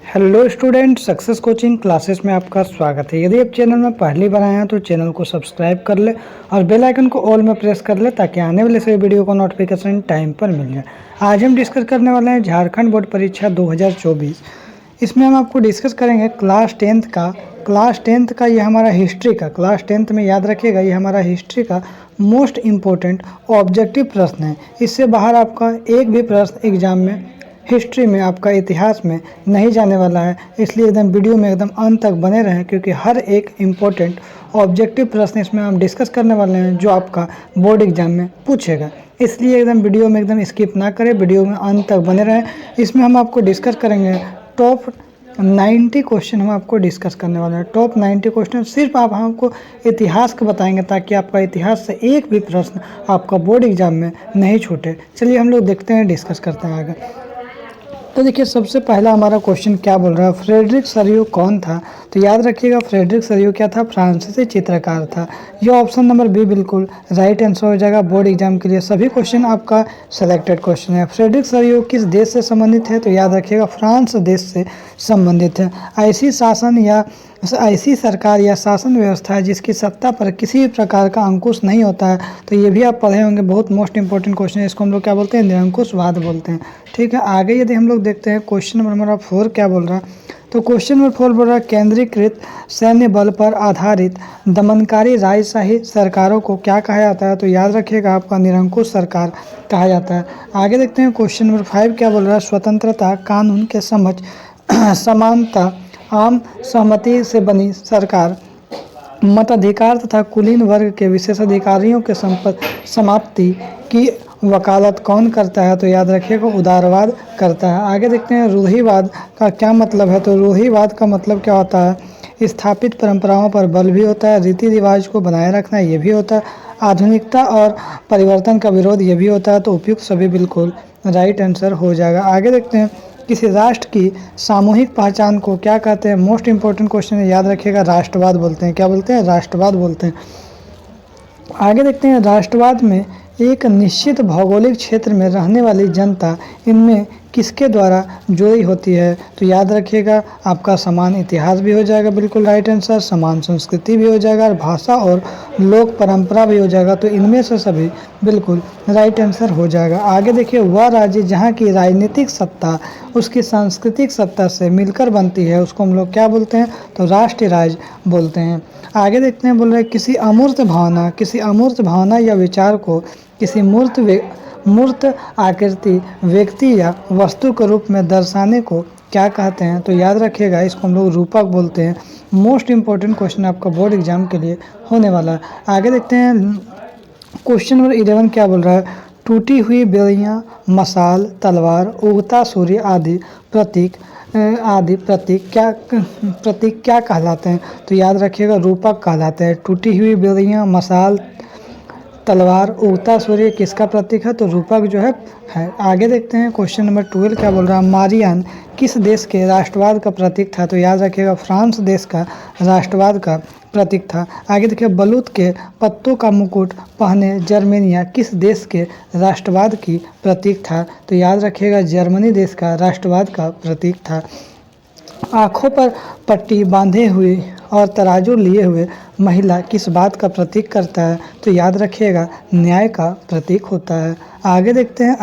Hello student, success coaching classes में आपका स्वागत है। यदि आप चैनल में पहली बार आए हैं तो चैनल को सब्सक्राइब कर ले और बेल आइकन को ऑल में प्रेस कर ले ताकि आने वाले सभी वीडियो को नोटिफिकेशन टाइम पर मिल जाए। आज हम डिस्कस करने वाले हैं झारखंड बोर्ड परीक्षा 2024। इसमें हम आपको डिस्कस करेंगे क्लास टेंथ का ये हमारा हिस्ट्री का क्लास 10th में याद रखिएगा, ये हमारा हिस्ट्री का मोस्ट इम्पोर्टेंट ऑब्जेक्टिव प्रश्न है। इससे बाहर आपका एक भी प्रश्न एग्जाम में हिस्ट्री में आपका इतिहास में नहीं जाने वाला है, इसलिए एकदम वीडियो में एकदम अंत तक बने रहें क्योंकि हर एक इम्पोर्टेंट ऑब्जेक्टिव प्रश्न इसमें हम डिस्कस करने वाले हैं जो आपका बोर्ड एग्जाम में पूछेगा। इसलिए एकदम वीडियो में एकदम स्किप ना करें, वीडियो में अंत तक बने रहें। इसमें हम आपको डिस्कस करेंगे टॉप 90 क्वेश्चन हम आपको डिस्कस करने वाले हैं। टॉप 90 क्वेश्चन सिर्फ आप हमको इतिहास का बताएंगे ताकि आपका इतिहास से एक भी प्रश्न आपका बोर्ड एग्जाम में नहीं छूटे। चलिए हम लोग देखते हैं, डिस्कस करते हैं आगे। तो देखिए सबसे पहला हमारा क्वेश्चन क्या बोल रहा है, फ्रेडरिक सरियो कौन था? तो याद रखिएगा फ्रेडरिक सरियो क्या था? फ्रांसीसी चित्रकार था। ये ऑप्शन नंबर बी बिल्कुल राइट आंसर हो जाएगा बोर्ड एग्जाम के लिए। सभी क्वेश्चन आपका सिलेक्टेड क्वेश्चन है। फ्रेडरिक सरियो किस देश से संबंधित है? तो याद रखिएगा फ्रांस देश से संबंधित है। ऐसी सरकार या शासन व्यवस्था है जिसकी सत्ता पर किसी भी प्रकार का अंकुश नहीं होता है। तो ये भी आप पढ़े होंगे, बहुत मोस्ट इंपॉर्टेंट क्वेश्चन है। इसको हम लोग क्या बोलते हैं? निरंकुशवाद बोलते हैं। ठीक है, आगे यदि हम लोग देखते हैं क्वेश्चन नंबर 4 क्या बोल रहा है। तो क्वेश्चन नंबर 4 बोल रहा है केंद्रीकृत सैन्य बल पर आधारित दमनकारी राजशाही सरकारों को क्या कहा जाता है? तो याद रखिएगा आपका निरंकुश सरकार कहा जाता है। आगे देखते हैं क्वेश्चन नंबर 5 क्या बोल रहा है। स्वतंत्रता कानून के समझ समानता आम सहमति से बनी सरकार मताधिकार तथा कुलीन वर्ग के विशेषाधिकारियों के समाप्ति की वकालत कौन करता है? तो याद रखिएगा उदारवाद करता है। आगे देखते हैं रूढ़िवाद का क्या मतलब है। तो रूढ़िवाद का मतलब क्या होता है? स्थापित परंपराओं पर बल भी होता है, रीति रिवाज को बनाए रखना ये भी होता है, आधुनिकता और परिवर्तन का विरोध ये भी होता है। तो उपयुक्त सभी बिल्कुल राइट आंसर हो जाएगा। आगे देखते हैं किसी राष्ट्र की सामूहिक पहचान को क्या कहते हैं? मोस्ट इंपॉर्टेंट क्वेश्चन है, याद रखिएगा राष्ट्रवाद बोलते हैं। क्या बोलते हैं? राष्ट्रवाद बोलते हैं। आगे देखते हैं राष्ट्रवाद में एक निश्चित भौगोलिक क्षेत्र में रहने वाली जनता इनमें किसके द्वारा जुड़ी होती है? तो याद रखिएगा आपका समान इतिहास भी हो जाएगा बिल्कुल राइट आंसर, समान संस्कृति भी हो जाएगा और भाषा और लोक परंपरा भी हो जाएगा। तो इनमें से सभी बिल्कुल राइट आंसर हो जाएगा। आगे देखिए वह राज्य जहाँ की राजनीतिक सत्ता उसकी सांस्कृतिक सत्ता से मिलकर बनती है उसको हम लोग क्या बोलते हैं? तो राष्ट्रीय राज्य बोलते हैं। आगे देखते हैं बोल रहे किसी अमूर्त भावना या विचार को किसी मूर्त आकृति व्यक्ति या वस्तु के रूप में दर्शाने को क्या कहते हैं? तो याद रखिएगा इसको हम लोग रूपक बोलते हैं। मोस्ट इंपॉर्टेंट क्वेश्चन आपका बोर्ड एग्जाम के लिए होने वाला है। आगे देखते हैं क्वेश्चन नंबर 11 क्या बोल रहा है। टूटी हुई बेड़ियाँ, मशाल, तलवार, उगता सूर्य आदि प्रतीक क्या कहलाते हैं? तो याद रखिएगा रूपक कहलाते हैं। टूटी हुई बेड़ियाँ, मशाल, तलवार, उगता सूर्य किसका प्रतीक है? तो रूपक जो है। आगे देखते हैं क्वेश्चन नंबर 12 क्या बोल रहा है। मारियान किस देश के राष्ट्रवाद का प्रतीक था? तो याद रखिएगा फ्रांस देश का राष्ट्रवाद का प्रतीक था। आगे देखिए बलूत के पत्तों का मुकुट पहने जर्मेनिया किस देश के राष्ट्रवाद की प्रतीक था? तो याद रखिएगा जर्मनी देश का राष्ट्रवाद का प्रतीक था। आँखों पर पट्टी बांधे हुए और तराजू लिए हुए महिला किस बात का प्रतीक करता है? तो याद रखिएगा न्याय का प्रतीक होता है। आगे देखते हैं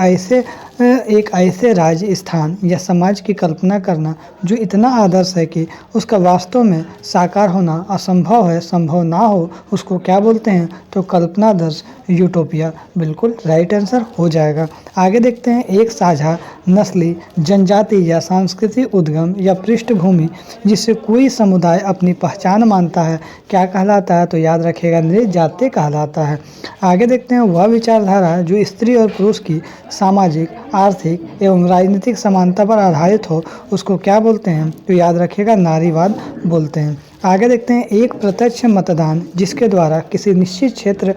एक ऐसे राज्य स्थान या समाज की कल्पना करना जो इतना आदर्श है कि उसका वास्तव में साकार होना असंभव है, संभव ना हो, उसको क्या बोलते हैं? तो कल्पनादर्श यूटोपिया बिल्कुल राइट आंसर हो जाएगा। आगे देखते हैं एक साझा नस्ली जनजाति या सांस्कृतिक उद्गम या पृष्ठभूमि जिससे कोई समुदाय अपनी पहचान मानता है क्या कहलाता है? तो याद रखिएगा नृजातीय कहलाता है। आगे देखते हैं वह विचारधारा जो स्त्री और पुरुष की सामाजिक, आर्थिक एवं राजनीतिक समानता पर आधारित हो उसको क्या बोलते हैं? तो याद रखिएगा नारीवाद बोलते हैं। आगे देखते हैं एक प्रत्यक्ष मतदान जिसके द्वारा किसी निश्चित क्षेत्र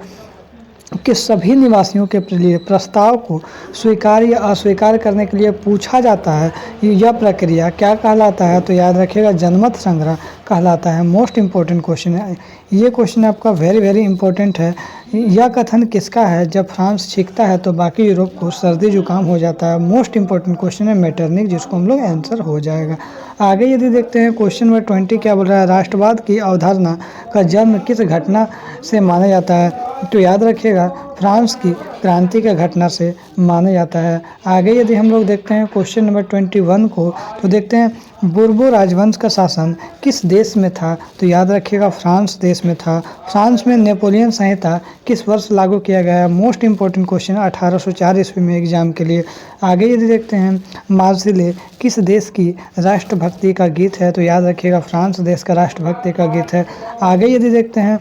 कि सभी निवासियों के लिए प्रस्ताव को स्वीकार या अस्वीकार करने के लिए पूछा जाता है। यह प्रक्रिया क्या कहलाता है? तो याद रखिएगा जनमत संग्रह कहलाता है। मोस्ट इम्पोर्टेंट क्वेश्चन है ये। क्वेश्चन आपका वेरी वेरी इंपॉर्टेंट है। यह कथन किसका है? जब फ्रांस छींकता है तो बाकी यूरोप को सर्दी जुकाम हो जाता है। मोस्ट इंपॉर्टेंट क्वेश्चन है मेटरनिक, जिसको हम लोग आंसर हो जाएगा। आगे यदि देखते हैं क्वेश्चन नंबर 20 क्या बोल रहा है? राष्ट्रवाद की अवधारणा का जन्म किस घटना से माना जाता है? तो याद रखिएगा फ्रांस की क्रांति के घटना से माना जाता है। आगे यदि हम लोग देखते हैं क्वेश्चन नंबर 21 को, तो देखते हैं बोर्बो राजवंश का शासन किस देश में था? तो याद रखिएगा फ्रांस देश में था। फ्रांस में नेपोलियन संहिता किस वर्ष लागू किया गया है? मोस्ट इंपॉर्टेंट क्वेश्चन 1804 ईस्वी में एग्जाम के लिए। आगे यदि देखते हैं मार्सिले किस देश की राष्ट्रभक्ति का गीत है? तो याद रखिएगा फ्रांस देश का राष्ट्रभक्ति का गीत है। आगे यदि देखते हैं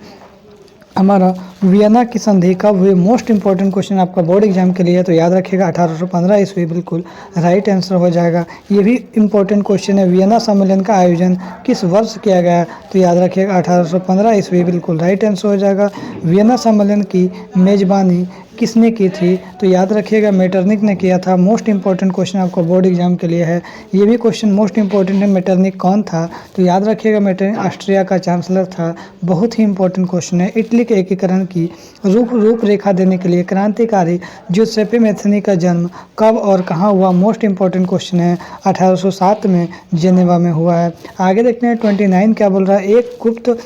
हमारा वियना की संधि कब हुई? मोस्ट इंपॉर्टेंट क्वेश्चन आपका बोर्ड एग्जाम के लिए है, तो याद रखिएगा 1815 ईस्वी बिल्कुल राइट आंसर हो जाएगा। ये भी इंपॉर्टेंट क्वेश्चन है। वियना सम्मेलन का आयोजन किस वर्ष किया गया? तो याद रखिएगा 1815 ईस्वी बिल्कुल राइट आंसर हो जाएगा। वियना सम्मेलन की मेजबानी किसने की थी? तो याद रखिएगा मेटरनिक ने किया था। मोस्ट इंपॉर्टेंट क्वेश्चन आपको बोर्ड एग्जाम के लिए है। ये भी क्वेश्चन मोस्ट इंपॉर्टेंट है। मेटरनिक कौन था? तो याद रखिएगा मेटरनिक ऑस्ट्रिया का चांसलर था। बहुत ही इंपॉर्टेंट क्वेश्चन है। इटली के एकीकरण की रूपरेखा देने के लिए क्रांतिकारी जुसेप्पे मैथनी का जन्म कब और कहाँ हुआ? मोस्ट इंपॉर्टेंट क्वेश्चन है। 1807 में जेनेवा में हुआ है। आगे देखते हैं 29 क्या बोल रहा है? एक गुप्त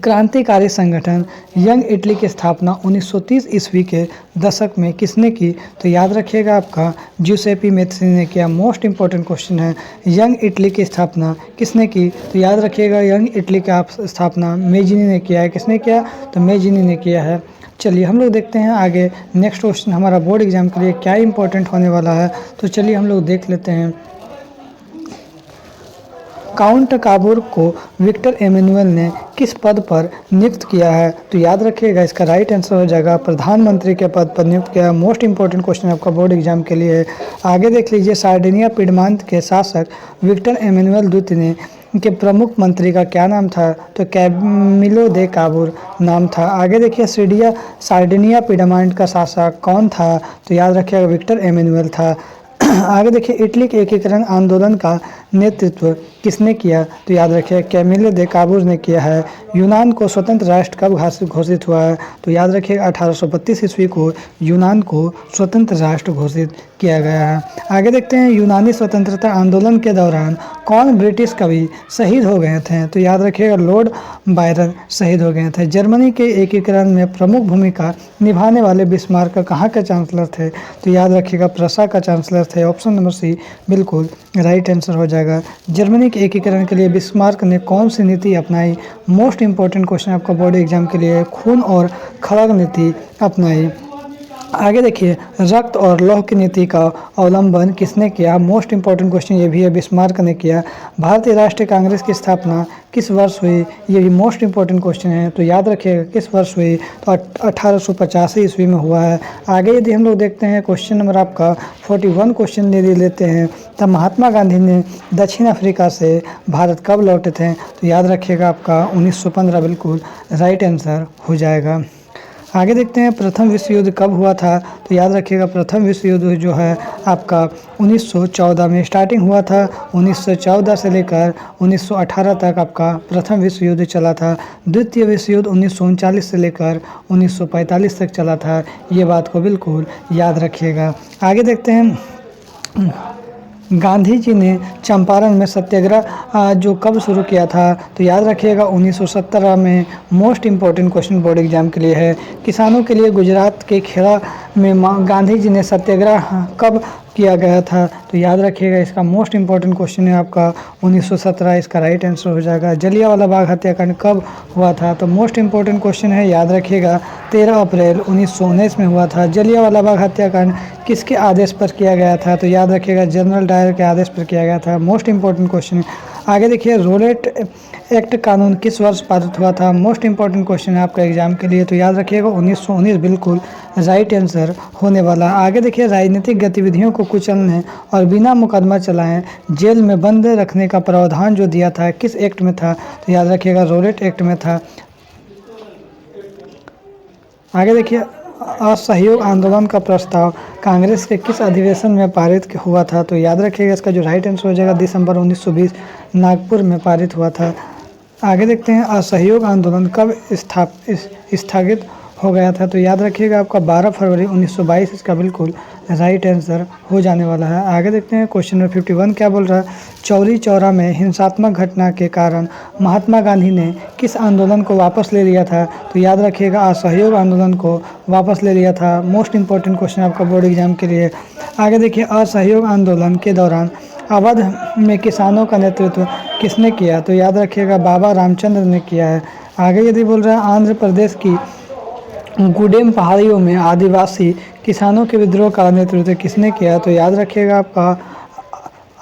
क्रांतिकारी संगठन यंग इटली की स्थापना 1930 ईस्वी के दशक में किसने की? तो याद रखिएगा आपका जुसेप्पे मैथनी ने किया। मोस्ट इंपॉर्टेंट क्वेश्चन है। यंग इटली की स्थापना किसने की? तो याद रखिएगा यंग इटली का स्थापना मेजिनी ने किया है। किसने किया? तो मेजिनी ने किया है। चलिए हम लोग देखते हैं आगे नेक्स्ट क्वेश्चन हमारा बोर्ड एग्जाम के लिए क्या इंपॉर्टेंट होने वाला है। तो चलिए हम लोग देख लेते हैं। काउंट काबूर को विक्टर एमेनुअल ने किस पद पर नियुक्त किया है? तो याद रखिएगा इसका राइट आंसर हो जाएगा प्रधानमंत्री के पद पर नियुक्त किया है। मोस्ट इंपॉर्टेंट क्वेश्चन आपका बोर्ड एग्जाम के लिए है। आगे देख लीजिए सार्डिनिया पिडमांत के शासक विक्टर एमेनुअल द्वितीय ने के प्रमुख मंत्री का क्या नाम था? तो कैमिलो दे काबूर नाम था। आगे देखिए सार्डिनिया पिडमांत का शासक कौन था? तो याद रखिएगा विक्टर एमेनुअल था। आगे देखिए इटली के एकीकरण आंदोलन का नेतृत्व किसने किया? तो याद रखिए कैमिलो दे काबूर ने किया है। यूनान को स्वतंत्र राष्ट्र कब घोषित हुआ है? तो याद रखिए 1832 ईस्वी को यूनान को स्वतंत्र राष्ट्र घोषित किया गया है। आगे देखते हैं यूनानी स्वतंत्रता आंदोलन के दौरान कौन ब्रिटिश कवि शहीद हो गए थे? तो याद रखिएगा लॉर्ड बायरन शहीद हो गए थे। जर्मनी के एकीकरण में प्रमुख भूमिका निभाने वाले बिस्मार्क कहाँ के चांसलर थे? तो याद रखिएगा प्रसा का चांसलर थे। ऑप्शन नंबर सी बिल्कुल राइट आंसर हो जाएगा। जर्मनी के एकीकरण के लिए बिस्मार्क ने कौन सी नीति अपनाई? मोस्ट इंपॉर्टेंट क्वेश्चन आपका बोर्ड एग्जाम के लिए खून और खड़ग नीति अपनाई। आगे देखिए रक्त और लौह की नीति का अवलंबन किसने किया? मोस्ट इंपॉर्टेंट क्वेश्चन ये भी है, बिस्मार्क ने किया। भारतीय राष्ट्रीय कांग्रेस की स्थापना किस वर्ष हुई? ये भी मोस्ट इंपॉर्टेंट क्वेश्चन है, तो याद रखिएगा किस वर्ष हुई? तो 1885 ईस्वी में हुआ है। आगे यदि हम लोग देखते हैं क्वेश्चन नंबर आपका 41 क्वेश्चन यदि लेते हैं, तब महात्मा गांधी ने दक्षिण अफ्रीका से भारत कब लौटे थे? तो याद रखिएगा आपका 1915 बिल्कुल राइट आंसर हो जाएगा। आगे देखते हैं प्रथम विश्व युद्ध कब हुआ था? तो याद रखिएगा प्रथम विश्व युद्ध जो है आपका 1914 में स्टार्टिंग हुआ था। 1914 से लेकर 1918 तक आपका प्रथम विश्व युद्ध चला था। द्वितीय विश्व युद्ध 1939 से लेकर 1945 तक चला था। ये बात को बिल्कुल याद रखिएगा। आगे देखते हैं गांधी जी ने चंपारण में सत्याग्रह जो कब शुरू किया था? तो याद रखिएगा 1917 में। Most important question board exam के लिए है। किसानों के लिए गुजरात के खेड़ा में गांधी जी ने सत्याग्रह कब किया गया था? तो याद रखिएगा इसका मोस्ट इंपॉर्टेंट क्वेश्चन है आपका 1917, इसका राइट आंसर हो जाएगा। जलियांवाला बाग हत्याकांड कब हुआ था? तो मोस्ट इंपॉर्टेंट क्वेश्चन है, याद रखिएगा 13 अप्रैल 1919 में हुआ था। जलियांवाला बाग हत्याकांड किसके आदेश पर किया गया था? तो याद रखिएगा जनरल डायर के आदेश पर किया गया था। मोस्ट इंपॉर्टेंट क्वेश्चन है। आगे देखिए रोलेट एक्ट कानून किस वर्ष पारित हुआ था? मोस्ट इंपॉर्टेंट क्वेश्चन है आपका एग्जाम के लिए, तो याद रखिएगा 1919 बिल्कुल राइट आंसर होने वाला। आगे देखिए राजनीतिक गतिविधियों को कुचलने और बिना मुकदमा चलाएं जेल में बंद रखने का प्रावधान जो दिया था किस एक्ट में था? तो याद रखिएगा रोलेट एक्ट में था। आगे देखिए, असहयोग आंदोलन का प्रस्ताव कांग्रेस के किस अधिवेशन में पारित हुआ था? तो याद रखिएगा इसका जो राइट आंसर हो जाएगा दिसंबर 1920 नागपुर में पारित हुआ था। आगे देखते हैं, असहयोग आंदोलन कब स्थगित हो गया था? तो याद रखिएगा आपका 12 फरवरी 1922 इसका बिल्कुल राइट आंसर हो जाने वाला है। आगे देखते हैं क्वेश्चन नंबर 51 क्या बोल रहा है? चौरी चौरा में हिंसात्मक घटना के कारण महात्मा गांधी ने किस आंदोलन को वापस ले लिया था? तो याद रखिएगा असहयोग आंदोलन को वापस ले लिया था। मोस्ट इंपॉर्टेंट क्वेश्चन आपका बोर्ड एग्जाम के लिए। आगे देखिए, असहयोग आंदोलन के दौरान अवध में किसानों का नेतृत्व किसने किया? तो याद रखिएगा बाबा रामचंद्र ने किया है। आगे यदि बोल रहा है आंध्र प्रदेश की गुडेम पहाड़ियों में आदिवासी किसानों के विद्रोह का नेतृत्व किसने किया? तो याद रखिएगा आपका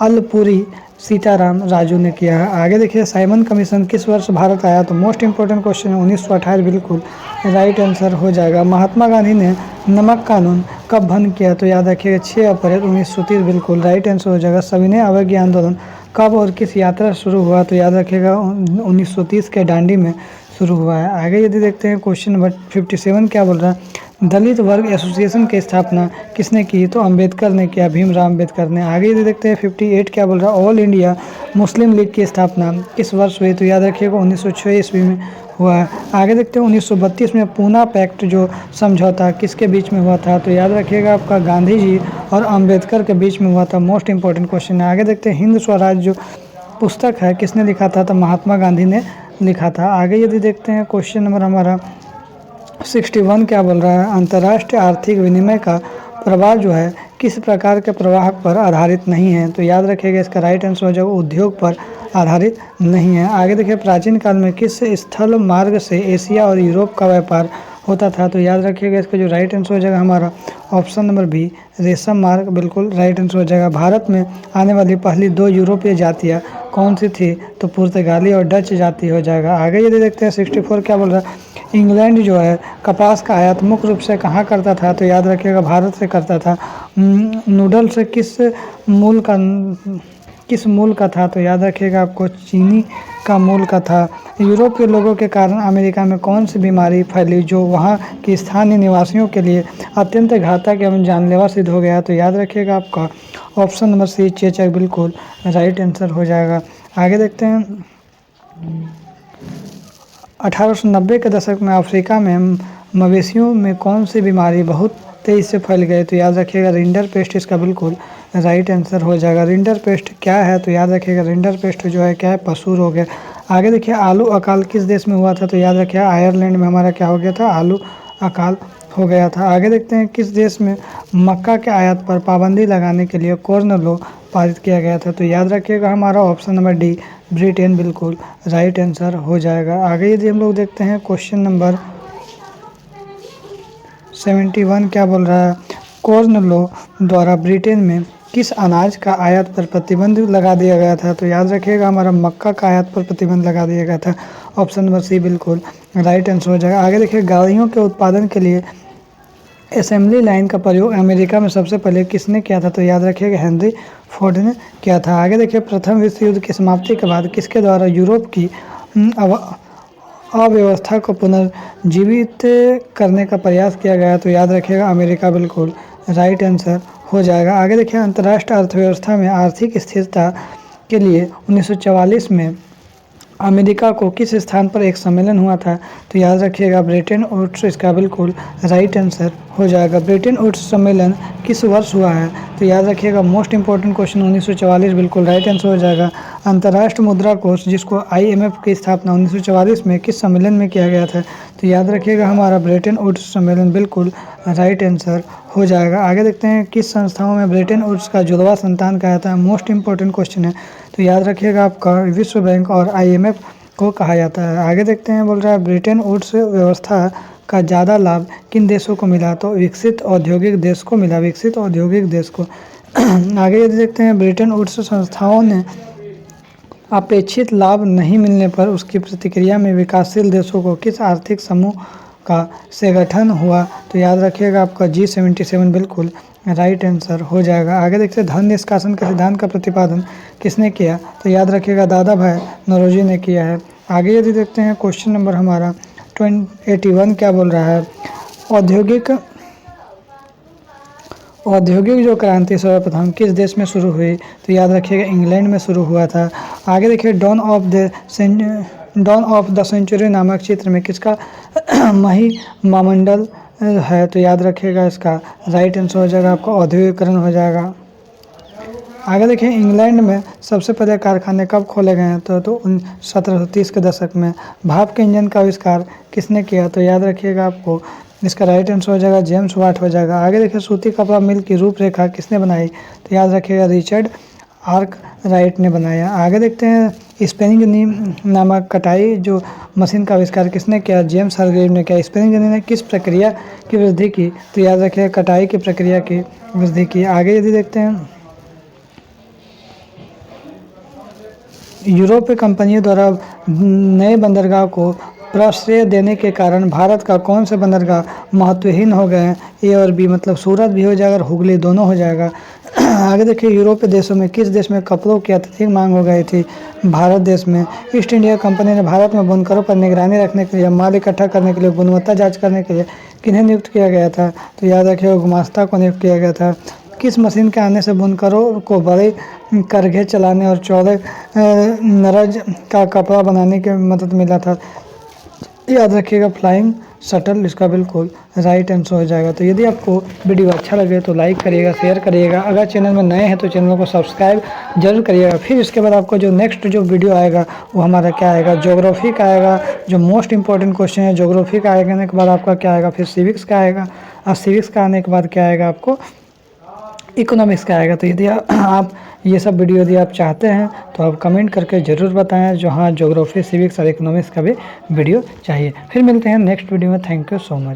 अलपुरी सीताराम राजू ने किया है। आगे देखिए, साइमन कमीशन किस वर्ष भारत आया? तो मोस्ट इंपॉर्टेंट क्वेश्चन है, 1928 बिल्कुल राइट आंसर हो जाएगा। महात्मा गांधी ने नमक कानून कब भंग किया? तो याद रखिएगा 6 अप्रैल 1930 बिल्कुल राइट आंसर हो जाएगा। सविनय अवज्ञा आंदोलन कब और किस यात्रा शुरू हुआ? तो याद रखिएगा 1930 के दांडी में शुरू हुआ है। आगे यदि देखते हैं क्वेश्चन नंबर 57 क्या बोल रहा है? दलित वर्ग एसोसिएशन की स्थापना किसने की? तो अंबेडकर ने किया, भीमराव अंबेडकर ने। आगे यदि देखते हैं 58 क्या बोल रहा है? ऑल इंडिया मुस्लिम लीग की स्थापना किस वर्ष हुई? तो याद रखिएगा 1906 ईस्वी में हुआ है। आगे देखते हैं 1932 में पूना पैक्ट जो समझौता किसके बीच में हुआ था? तो याद रखिएगा आपका गांधी जी और अंबेडकर के बीच में हुआ था। मोस्ट इंपॉर्टेंट क्वेश्चन है। आगे देखते हैं हिंद स्वराज जो पुस्तक है किसने लिखा था? तो महात्मा गांधी ने लिखा था। आगे यदि देखते हैं क्वेश्चन नंबर हमारा 61 क्या बोल रहा है? अंतर्राष्ट्रीय आर्थिक विनिमय का प्रवाह जो है किस प्रकार के प्रवाह पर आधारित नहीं है? तो याद रखिएगा इसका राइट आंसर हो जाएगा उद्योग पर आधारित नहीं है। आगे देखिए, प्राचीन काल में किस स्थल मार्ग से एशिया और यूरोप का व्यापार होता था? तो याद रखिएगा इसका जो राइट आंसर हो जाएगा हमारा ऑप्शन नंबर बी रेशम मार्ग बिल्कुल राइट आंसर हो जाएगा। भारत में आने वाली पहली 2 यूरोपीय जातियाँ कौन सी थी? तो पुर्तगाली और डच जाति हो जाएगा। आगे यदि देखते हैं 64 क्या बोल रहा है? इंग्लैंड जो है कपास का आयात मुख्य रूप से कहाँ करता था? तो याद रखिएगा भारत से करता था। नूडल्स किस मूल का था? तो याद रखिएगा आपको चीनी का मूल का था। यूरोप के लोगों के कारण अमेरिका में कौन सी बीमारी फैली जो वहाँ के स्थानीय निवासियों के लिए अत्यंत घातक एवं जानलेवा सिद्ध हो गया? तो याद रखिएगा आपका ऑप्शन नंबर सी चेचक बिल्कुल राइट आंसर हो जाएगा। आगे देखते हैं 1890 के दशक में अफ्रीका में मवेशियों में कौन सी बीमारी बहुत तेज़ी से फैल गई? तो याद रखिएगा रिंडर पेस्ट इसका बिल्कुल राइट आंसर हो जाएगा। रिंडर पेस्ट क्या है? तो याद रखिएगा रिंडर पेस्ट जो है क्या है? पशु रोग है। आगे देखिए, आलू अकाल किस देश में हुआ था? तो याद रखिएगा आयरलैंड में हमारा क्या हो गया था? आलू अकाल हो गया था। आगे देखते हैं किस देश में मक्का के आयात पर पाबंदी लगाने के लिए कॉर्न लॉ पारित किया गया था? तो याद रखिएगा हमारा ऑप्शन नंबर डी ब्रिटेन बिल्कुल राइट आंसर हो जाएगा। आगे यदि हम लोग देखते हैं क्वेश्चन नंबर 71 क्या बोल रहा है? कॉर्न लॉ द्वारा ब्रिटेन में किस अनाज का आयात पर प्रतिबंध लगा दिया गया था? तो याद रखिएगा हमारा मक्का का आयात पर प्रतिबंध लगा दिया गया था। ऑप्शन नंबर सी बिल्कुल राइट आंसर हो जाएगा। आगे देखिए, गाड़ियों के उत्पादन के लिए असेंबली लाइन का प्रयोग अमेरिका में सबसे पहले किसने किया था? तो याद रखिएगा हेनरी फोर्ड ने किया था। आगे देखिए, प्रथम विश्व युद्ध की समाप्ति के बाद किसके द्वारा यूरोप की अव्यवस्था को पुनर्जीवित करने का प्रयास किया गया? तो याद रखिएगा अमेरिका बिल्कुल राइट आंसर हो जाएगा। आगे देखिए, अंतर्राष्ट्रीय अर्थव्यवस्था में आर्थिक स्थिरता के लिए 1944 में अमेरिका को किस स्थान पर एक सम्मेलन हुआ था? तो याद रखिएगा ब्रेटन वुड्स इसका बिल्कुल राइट आंसर हो जाएगा। ब्रेटन वुड्स सम्मेलन किस वर्ष हुआ है? तो याद रखिएगा मोस्ट इंपॉर्टेंट क्वेश्चन 1944 बिल्कुल राइट आंसर हो जाएगा। अंतर्राष्ट्रीय मुद्रा कोष जिसको IMF की स्थापना 1944 में किस सम्मेलन में किया गया था? तो याद रखिएगा हमारा ब्रेटन वुड्स सम्मेलन बिल्कुल राइट आंसर हो जाएगा। आगे देखते हैं किस संस्थाओं में ब्रेटन वुड्स का जुड़वा संतान कहा जाता है? मोस्ट इंपॉर्टेंट क्वेश्चन है। तो याद रखिएगा आपका विश्व बैंक और IMF को कहा जाता है। आगे देखते हैं बोल रहा है ब्रेटन वुड्स व्यवस्था का ज़्यादा लाभ किन देशों को मिला? तो विकसित औद्योगिक देश को मिला, विकसित औद्योगिक देश को। आगे यदि देखते हैं ब्रेटन वुड्स संस्थाओं ने अपेक्षित लाभ नहीं मिलने पर उसकी प्रतिक्रिया में विकासशील देशों को किस आर्थिक समूह का से गठन हुआ? तो याद रखिएगा आपका G77 बिल्कुल राइट आंसर हो जाएगा। आगे देखते हैं धन निष्कासन के सिद्धांत का प्रतिपादन किसने किया? तो याद रखिएगा दादा भाई नौरोजी ने किया है। आगे यदि देखते हैं क्वेश्चन नंबर हमारा 81 क्या बोल रहा है? औद्योगिक जो क्रांति सर्वप्रथम किस देश में शुरू हुई, तो याद रखिएगा इंग्लैंड में शुरू हुआ था। आगे देखिए डॉन ऑफ द सेंचुरी नामक चित्र में किसका महिमामंडल है, तो याद रखिएगा इसका राइट आंसर हो जाएगा आपका औद्योगिकरण हो जाएगा। आगे देखिए इंग्लैंड में सबसे पहले कारखाने कब खोले गए हैं, तो 1730 के दशक में। भाप के इंजन का आविष्कार किसने किया, तो याद रखिएगा आपको इसका राइट आंसर हो जाएगा जेम्स वाट हो जाएगा। आगे देखिए सूती कपड़ा मिल की रूपरेखा किसने बनाई, तो याद रखिएगा रिचर्ड आर्कराइट ने बनाया। आगे देखते हैं स्पिनिंग नामक कटाई जो मशीन का आविष्कार किसने किया, जेम्स हरग्रीव ने किया। स्पिनिंग ने किस प्रक्रिया की वृद्धि की, तो याद रखिएगा कटाई की प्रक्रिया की वृद्धि की। आगे यदि देखते हैं यूरोपीय कंपनियों द्वारा नए बंदरगाह को प्रश्रय देने के कारण भारत का कौन से बंदरगाह महत्वहीन हो गए हैं, ए और बी, मतलब सूरत भी हो जाएगा और हुगली दोनों हो जाएगा। आगे देखिए यूरोपीय देशों में किस देश में कपड़ों की अत्यधिक मांग हो गई थी, भारत देश में। ईस्ट इंडिया कंपनी ने भारत में बुनकरों पर निगरानी रखने के लिए, माल इकट्ठा करने के लिए, गुणवत्ता जांच करने के लिए किन्हें नियुक्त किया गया था, तो याद रखिएगा गुमास्ता को नियुक्त किया गया था। किस मशीन के आने से बुनकरों को बड़े करघे चलाने और चौड़े नरज का कपड़ा बनाने की मदद मिला था, याद रखिएगा फ्लाइंग शटल, इसका बिल्कुल राइट आंसर हो जाएगा। तो यदि आपको वीडियो अच्छा लगे तो लाइक करिएगा, शेयर करिएगा। अगर चैनल में नए हैं तो चैनल को सब्सक्राइब जरूर करिएगा। फिर इसके बाद आपको जो नेक्स्ट जो वीडियो आएगा वो हमारा क्या आएगा, ज्योग्राफी का आएगा, जो मोस्ट इंपॉर्टेंट क्वेश्चन है ज्योग्राफी का आने के बाद आपका क्या आएगा, फिर सिविक्स का आएगा, और सिविक्स का आने के बाद क्या आएगा आपको इकोनॉमिक्स का आएगा। तो यदि आप ये सब वीडियो यदि आप चाहते हैं तो आप कमेंट करके ज़रूर बताएं जो हाँ ज्योग्राफी सिविक्स और इकोनॉमिक्स का भी वीडियो चाहिए। फिर मिलते हैं नेक्स्ट वीडियो में। Thank you so much.